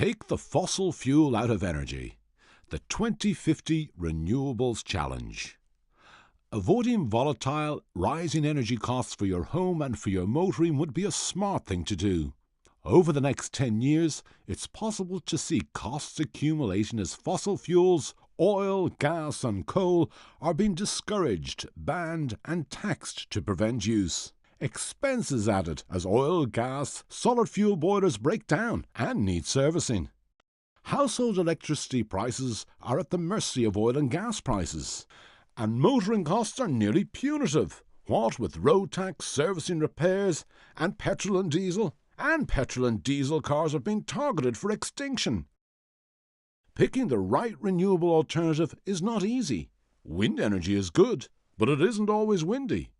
Take the fossil fuel out of energy. The 2050 Renewables Challenge. Avoiding volatile, rising energy costs for your home and for your motoring would be a smart thing to do. Over the next 10 years, it's possible to see costs accumulating as fossil fuels, oil, gas and coal are being discouraged, banned and taxed to prevent use. Expenses added as oil, gas, solid fuel boilers break down and need servicing. Household electricity prices are at the mercy of oil and gas prices. And motoring costs are nearly punitive, what with road tax, servicing, repairs, and petrol and diesel cars are being targeted for extinction. Picking the right renewable alternative is not easy. Wind energy is good, but it isn't always windy.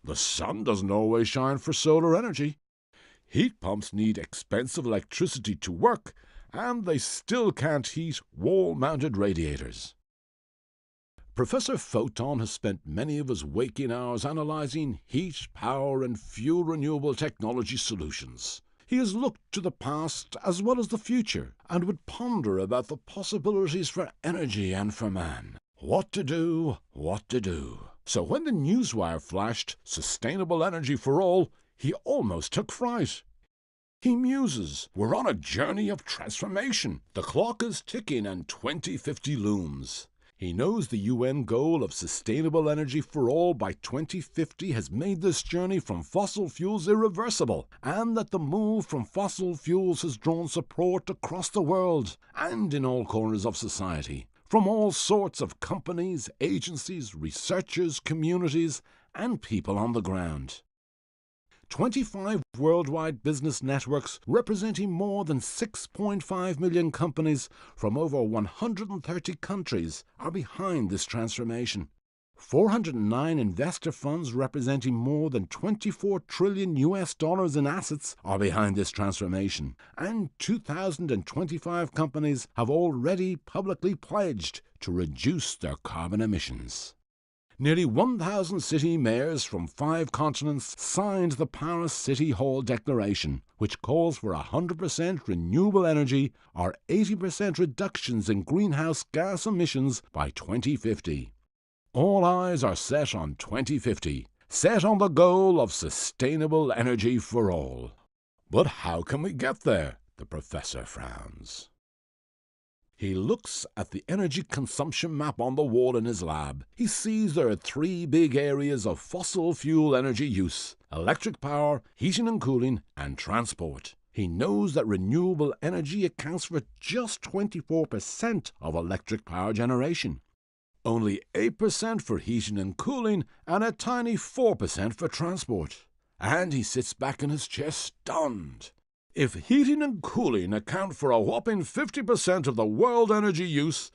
The sun doesn't always shine for solar energy. Heat pumps need expensive electricity to work, and they still can't heat wall-mounted radiators. Professor Photon has spent many of his waking hours analysing heat, power and fuel renewable technology solutions. He has looked to the past as well as the future and would ponder about the possibilities for energy and for man. What to do, what to do. So when the newswire flashed sustainable energy for all, he almost took fright. He muses, we're on a journey of transformation. The clock is ticking and 2050 looms. He knows the UN goal of sustainable energy for all by 2050 has made this journey from fossil fuels irreversible, and that the move from fossil fuels has drawn support across the world and in all corners of society, from all sorts of companies, agencies, researchers, communities, and people on the ground. 25 worldwide business networks representing more than 6.5 million companies from over 130 countries are behind this transformation. 409 investor funds representing more than $24 trillion in assets are behind this transformation, and 2,025 companies have already publicly pledged to reduce their carbon emissions. Nearly 1,000 city mayors from 5 continents signed the Paris City Hall Declaration, which calls for 100% renewable energy or 80% reductions in greenhouse gas emissions by 2050. All eyes are set on 2050, set on the goal of sustainable energy for all. But how can we get there? The professor frowns. He looks at the energy consumption map on the wall in his lab. He sees there are 3 big areas of fossil fuel energy use: electric power, heating and cooling, and transport. He knows that renewable energy accounts for just 24% of electric power generation, only 8% for heating and cooling, and a tiny 4% for transport. And he sits back in his chair stunned. If heating and cooling account for a whopping 50% of the world energy use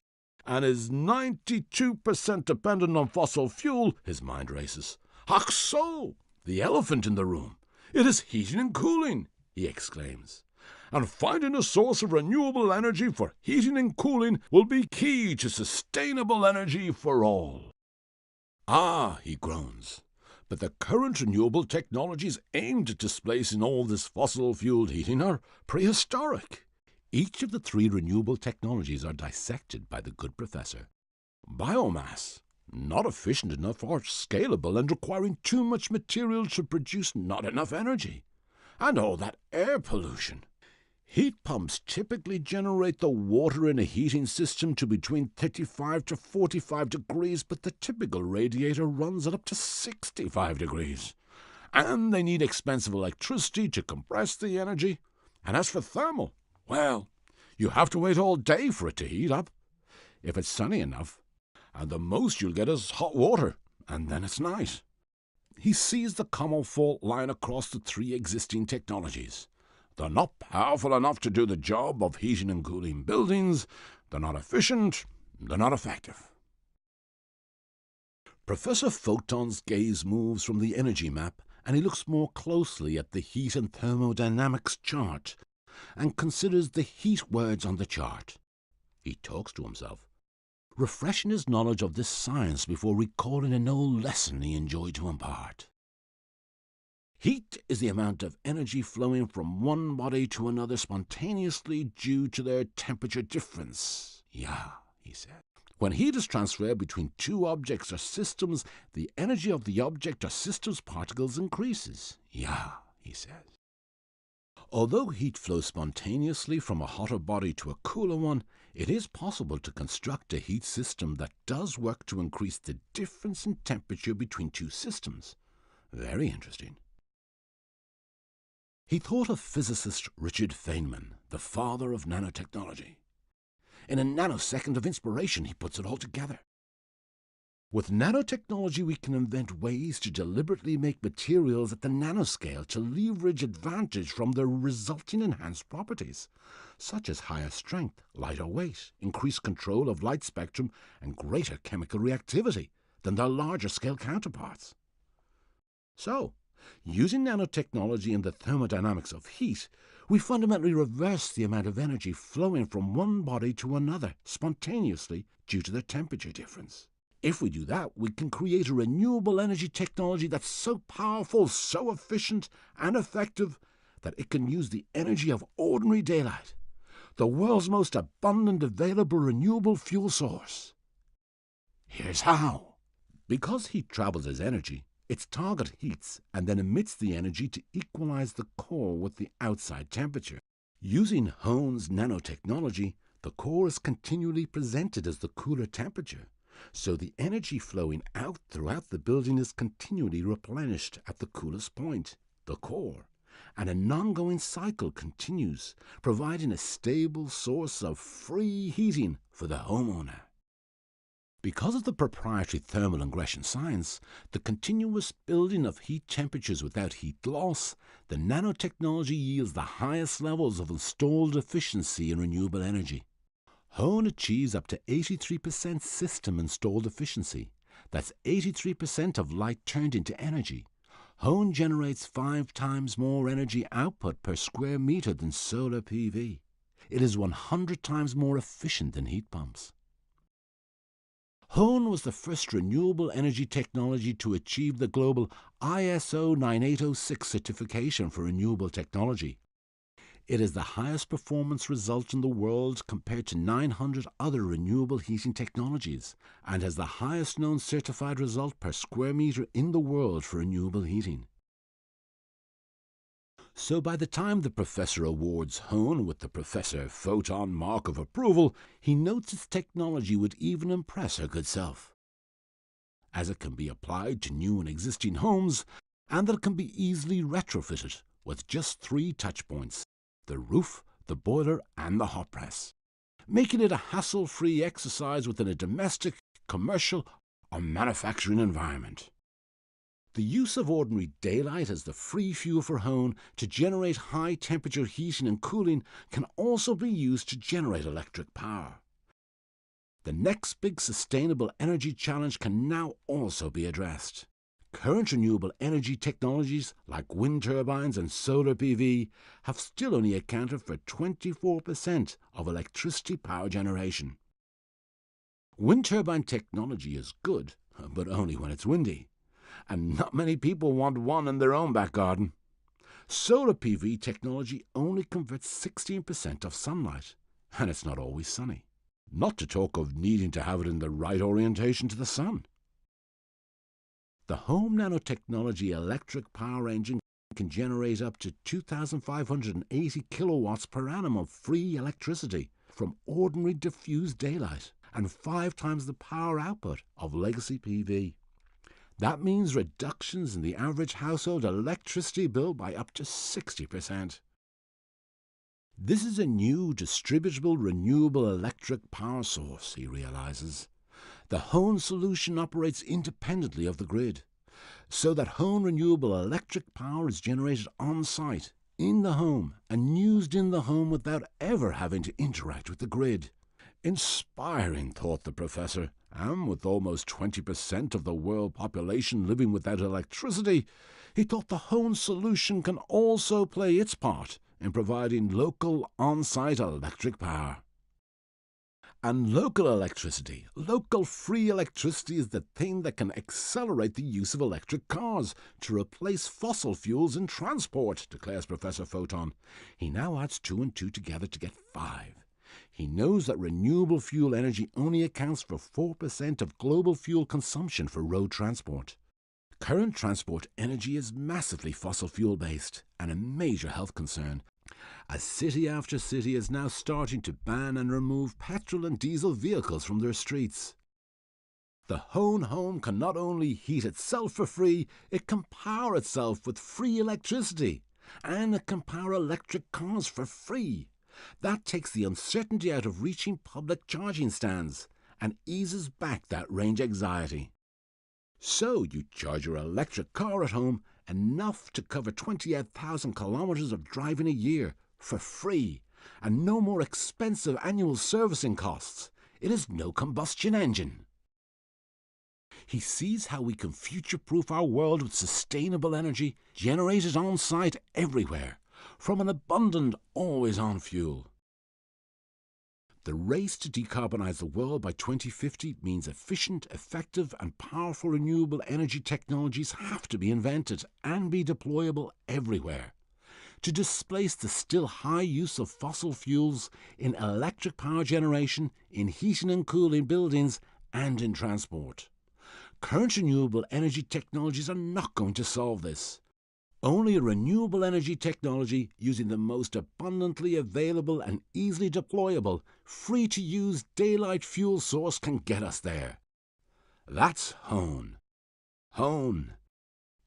and is 92% dependent on fossil fuel, his mind races. Ach so, the elephant in the room. It is heating and cooling, he exclaims. And finding a source of renewable energy for heating and cooling will be key to sustainable energy for all. Ah, he groans. But the current renewable technologies aimed at displacing all this fossil-fueled heating are prehistoric. Each of the 3 renewable technologies are dissected by the good professor. Biomass, not efficient enough or scalable and requiring too much material to produce not enough energy. And all that air pollution. Heat pumps typically generate the water in a heating system to between 35 to 45 degrees, but the typical radiator runs at up to 65 degrees. And they need expensive electricity to compress the energy. And as for thermal, well, you have to wait all day for it to heat up, if it's sunny enough. And the most you'll get is hot water, and then it's night. He sees the common fault line across the 3 existing technologies. They're not powerful enough to do the job of heating and cooling buildings. They're not efficient. They're not effective. Professor Photon's gaze moves from the energy map and he looks more closely at the heat and thermodynamics chart and considers the heat words on the chart. He talks to himself, refreshing his knowledge of this science before recalling an old lesson he enjoyed to impart. Heat is the amount of energy flowing from one body to another spontaneously due to their temperature difference. Yeah, he said. When heat is transferred between two objects or systems, the energy of the object or system's particles increases. Yeah, he said. Although heat flows spontaneously from a hotter body to a cooler one, it is possible to construct a heat system that does work to increase the difference in temperature between two systems. Very interesting. He thought of physicist Richard Feynman, the father of nanotechnology. In a nanosecond of inspiration, he puts it all together. With nanotechnology, we can invent ways to deliberately make materials at the nanoscale to leverage advantage from their resulting enhanced properties, such as higher strength, lighter weight, increased control of light spectrum, and greater chemical reactivity than their larger scale counterparts. So, using nanotechnology in the thermodynamics of heat, we fundamentally reverse the amount of energy flowing from one body to another spontaneously due to their temperature difference. If we do that, we can create a renewable energy technology that's so powerful, so efficient and effective that it can use the energy of ordinary daylight, the world's most abundant available renewable fuel source. Here's how. Because heat travels as energy, its target heats and then emits the energy to equalize the core with the outside temperature. Using Hohn's nanotechnology, the core is continually presented as the cooler temperature, so the energy flowing out throughout the building is continually replenished at the coolest point, the core, and an ongoing cycle continues, providing a stable source of free heating for the homeowner. Because of the proprietary thermal ingression science, the continuous building of heat temperatures without heat loss, the nanotechnology yields the highest levels of installed efficiency in renewable energy. Hohn achieves up to 83% system installed efficiency. That's 83% of light turned into energy. Hohn generates 5 times more energy output per square meter than solar PV. It is 100 times more efficient than heat pumps. Hohn was the first renewable energy technology to achieve the global ISO 9806 certification for renewable technology. It is the highest performance result in the world compared to 900 other renewable heating technologies, and has the highest known certified result per square meter in the world for renewable heating. So by the time the professor awards Hohn with the Professor Photon mark of approval, he notes its technology would even impress her good self, as it can be applied to new and existing homes, and that it can be easily retrofitted with just 3 touch points: the roof, the boiler, and the hot press, making it a hassle-free exercise within a domestic, commercial, or manufacturing environment. The use of ordinary daylight as the free fuel for Hohn to generate high-temperature heating and cooling can also be used to generate electric power. The next big sustainable energy challenge can now also be addressed. Current renewable energy technologies like wind turbines and solar PV have still only accounted for 24% of electricity power generation. Wind turbine technology is good, but only when it's windy, and not many people want one in their own back garden. Solar PV technology only converts 16% of sunlight, and it's not always sunny, not to talk of needing to have it in the right orientation to the sun. The home nanotechnology electric power engine can generate up to 2,580 kilowatts per annum of free electricity from ordinary diffused daylight, and 5 times the power output of legacy PV. That means reductions in the average household electricity bill by up to 60%. This is a new distributable renewable electric power source, he realizes. The Hohn solution operates independently of the grid, so that Hohn renewable electric power is generated on-site, in the home, and used in the home without ever having to interact with the grid. Inspiring, thought the professor, and with almost 20% of the world population living without electricity, he thought the Hohn solution can also play its part in providing local on-site electric power. And local electricity, local free electricity, is the thing that can accelerate the use of electric cars to replace fossil fuels in transport, declares Professor Photon. He now adds 2 and 2 together to get 5. He knows that renewable fuel energy only accounts for 4% of global fuel consumption for road transport. Current transport energy is massively fossil fuel based and a major health concern, as city after city is now starting to ban and remove petrol and diesel vehicles from their streets. The Hone home can not only heat itself for free, it can power itself with free electricity, and it can power electric cars for free. That takes the uncertainty out of reaching public charging stands and eases back that range anxiety. So you charge your electric car at home enough to cover 28,000 kilometres of driving a year for free, and no more expensive annual servicing costs. It is no combustion engine. He sees how we can future-proof our world with sustainable energy generated on-site everywhere, from an abundant, always-on fuel. The race to decarbonise the world by 2050 means efficient, effective and powerful renewable energy technologies have to be invented and be deployable everywhere to displace the still high use of fossil fuels in electric power generation, in heating and cooling buildings and in transport. Current renewable energy technologies are not going to solve this. Only a renewable energy technology using the most abundantly available and easily deployable, free-to-use daylight fuel source can get us there. That's Hone. Hone.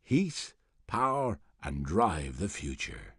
Heat, power and drive the future.